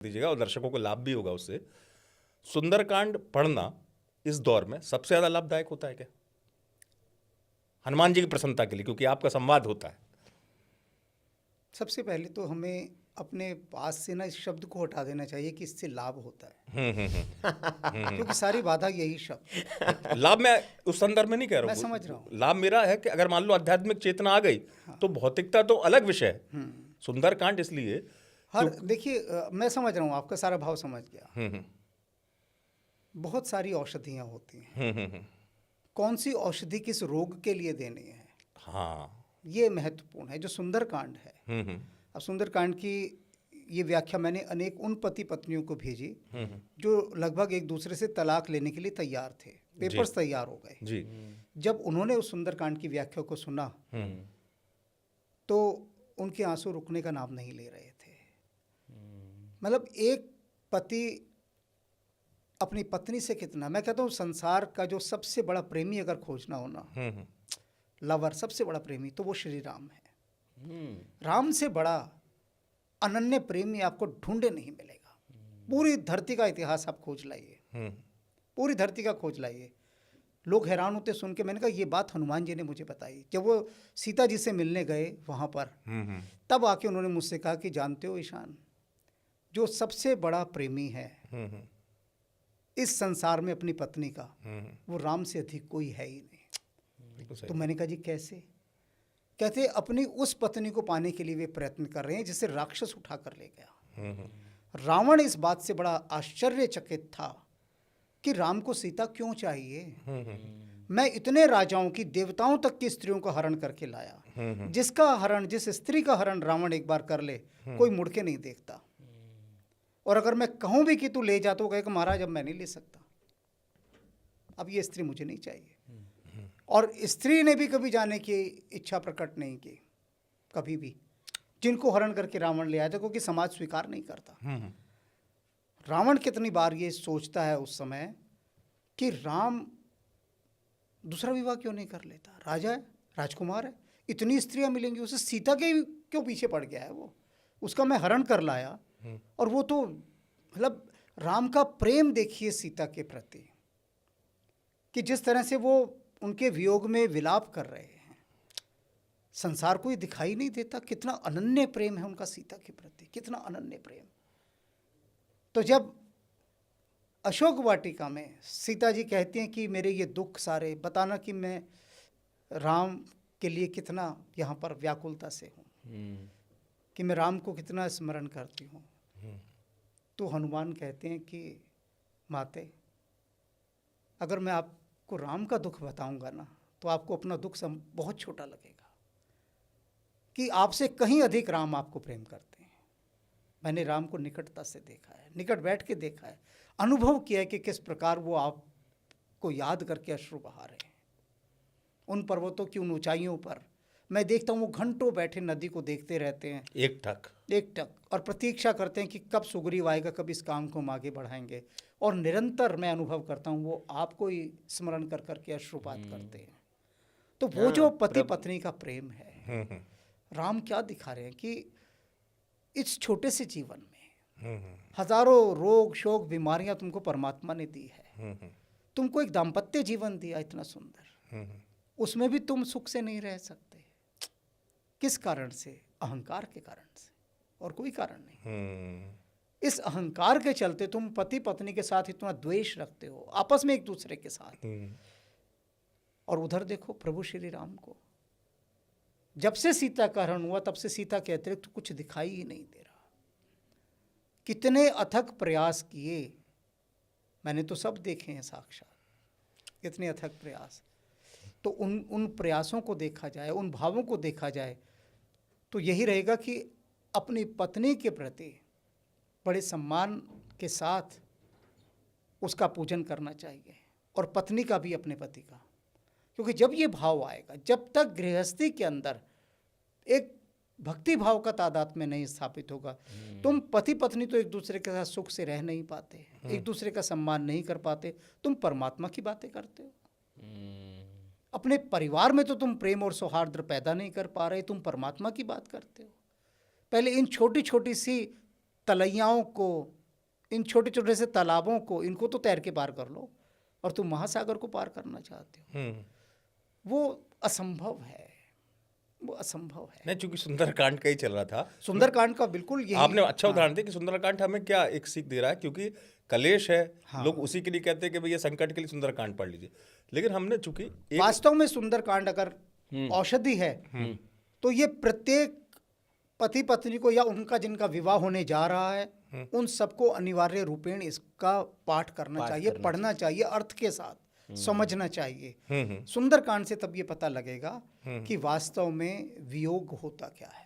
दीजिएगा और दर्शकों को लाभ भी होगा उससे। सुंदरकांड पढ़ना इस दौर में सबसे ज़्यादा लाभदायक होता है क्या, हनुमान जी की प्रसन्नता के लिए, क्योंकि आपका संवाद होता है? सबसे पहले तो हमें अपने पास से ना इस शब्द को हटा देना चाहिए कि इससे लाभ होता है, क्योंकि सारी बाधा यही शब्द। लाभ मैं उस संदर्भ में नहीं कह रहा मैं हूँ, समझ रहा हूँ। लाभ मेरा है कि अगर मान लो आध्यात्मिक चेतना आ गई तो भौतिकता तो अलग विषय है। सुंदरकांड इसलिए देखिए, मैं समझ रहा हूँ, आपका सारा भाव समझ गया। बहुत सारी औषधियाँ होती हैं, कौन सी औषधि किस रोग के लिए देनी है, हाँ, ये महत्वपूर्ण है। जो सुंदरकांड है, अब सुंदरकांड की ये व्याख्या मैंने अनेक उन पति पत्नियों को भेजी जो लगभग एक दूसरे से तलाक लेने के लिए तैयार थे, पेपर्स तैयार हो गए जी। जब उन्होंने उस सुंदरकांड की व्याख्या को सुना तो उनके आंसू रुकने का नाम नहीं ले रहे थे। मतलब एक पति अपनी पत्नी से कितना, मैं कहता हूँ संसार का जो सबसे बड़ा प्रेमी अगर खोजना हो ना, लवर, सबसे बड़ा प्रेमी, तो वो श्री राम है। राम से बड़ा अनन्य प्रेमी आपको ढूंढे नहीं मिलेगा। पूरी धरती का इतिहास आप खोज लाइए, पूरी धरती का खोज लाइए। लोग हैरान होते सुन के। मैंने कहा ये बात हनुमान जी ने मुझे बताई जब वो सीता जी से मिलने गए वहाँ पर। तब आके उन्होंने मुझसे कहा कि जानते हो ईशान, जो सबसे बड़ा प्रेमी है इस संसार में अपनी पत्नी का, वो राम से अधिक कोई है ही नहीं। तो मैंने कहा जी कैसे? कहते अपनी उस पत्नी को पाने के लिए वे प्रयत्न कर रहे हैं जिसे राक्षस उठा कर ले गया। रावण इस बात से बड़ा आश्चर्यचकित था कि राम को सीता क्यों चाहिए। मैं इतने राजाओं की, देवताओं तक की स्त्रियों का हरण करके लाया, जिसका हरण, जिस स्त्री का हरण रावण एक बार कर ले कोई मुड़ के नहीं देखता। और अगर मैं कहूं भी कि तू ले जा तो कहे कि महाराज अब मैं नहीं ले सकता, अब ये स्त्री मुझे नहीं चाहिए। और स्त्री ने भी कभी जाने की इच्छा प्रकट नहीं की, कभी भी, जिनको हरण करके रावण ले आया था, क्योंकि समाज स्वीकार नहीं करता। रावण कितनी बार ये सोचता है उस समय कि राम दूसरा विवाह क्यों नहीं कर लेता, राजा है, राजकुमार है, इतनी स्त्रियां मिलेंगी उसे, सीता के क्यों पीछे पड़ गया है वो, उसका मैं हरण कर लाया। और वो तो मतलब राम का प्रेम देखिए सीता के प्रति, कि जिस तरह से वो उनके वियोग में विलाप कर रहे हैं, संसार को ये दिखाई नहीं देता कितना अनन्य प्रेम है उनका सीता के प्रति, कितना अनन्य प्रेम। तो जब अशोक वाटिका में सीता जी कहती हैं कि मेरे ये दुख सारे बताना कि मैं राम के लिए कितना यहाँ पर व्याकुलता से हूँ, कि मैं राम को कितना स्मरण करती हूँ, तो हनुमान कहते हैं कि माते, अगर मैं आपको राम का दुख बताऊंगा ना तो आपको अपना दुख बहुत छोटा लगेगा, कि आपसे कहीं अधिक राम आपको प्रेम करते हैं। मैंने राम को निकटता से देखा है, निकट बैठ के देखा है, अनुभव किया है कि किस प्रकार वो आपको याद करके अश्रु बहा रहे हैं। उन पर्वतों की उन ऊंचाइयों पर मैं देखता हूँ वो घंटों बैठे नदी को देखते रहते हैं, एक टक, और प्रतीक्षा करते हैं कि कब सुग्रीव आएगा, कब इस काम को हम आगे बढ़ाएंगे। और निरंतर मैं अनुभव करता हूँ वो आपको ही स्मरण कर करके अश्रुपात करते हैं। तो वो जो पति पत्नी का प्रेम है, राम क्या दिखा रहे हैं कि इस छोटे से जीवन में हजारों रोग शोक बीमारियां तुमको परमात्मा ने दी है, तुमको एक दाम्पत्य जीवन दिया इतना सुंदर, उसमें भी तुम सुख से नहीं रह सकते। किस कारण से? अहंकार के कारण से, और कोई कारण नहीं। इस अहंकार के चलते तुम पति पत्नी के साथ इतना द्वेष रखते हो, आपस में एक दूसरे के साथ। और उधर देखो प्रभु श्री राम को, जब से सीता का हरण हुआ तब से सीता के अतिरिक्त कुछ दिखाई ही नहीं दे रहा। कितने अथक प्रयास किए, मैंने तो सब देखे हैं साक्षात, कितने अथक प्रयास। तो उन प्रयासों को देखा जाए, उन भावों को देखा जाए, तो यही रहेगा कि अपनी पत्नी के प्रति बड़े सम्मान के साथ उसका पूजन करना चाहिए, और पत्नी का भी अपने पति का। क्योंकि जब ये भाव आएगा, जब तक गृहस्थी के अंदर एक भक्ति भाव का तादात्म्य नहीं स्थापित होगा, तुम पति पत्नी तो एक दूसरे के साथ सुख से रह नहीं पाते, एक दूसरे का सम्मान नहीं कर पाते। तुम परमात्मा की बातें करते हो, अपने परिवार में तो तुम प्रेम और सौहार्द पैदा नहीं कर पा रहे, तुम परमात्मा की बात करते हो। पहले इन छोटी छोटी सी तलैयाओं को, इन छोटे छोटे से तालाबों को, इनको तो तैर के पार कर लो, और तुम महासागर को पार करना चाहते हो। वो असंभव है, वो असंभव है। नहीं, चूंकि सुंदरकांड का ही चल रहा था, सुंदरकांड का बिल्कुल यही आपने अच्छा उदाहरण दिया कि सुंदरकांड हमें क्या एक सीख दे रहा है, क्योंकि कलेश है, हाँ। लोग उसी के लिए कहते हैं कि भैया संकट के लिए सुंदरकांड पढ़ लीजिए, लेकिन हमने चूंकि एक वास्तव में सुंदरकांड अगर औषधि है तो ये प्रत्येक पति पत्नी को, या उनका जिनका विवाह होने जा रहा है, उन सबको अनिवार्य रूपेण इसका पाठ करना चाहिए, पढ़ना चाहिए, अर्थ के साथ समझना चाहिए। सुंदरकांड से तब ये पता लगेगा कि वास्तव में वियोग होता क्या है।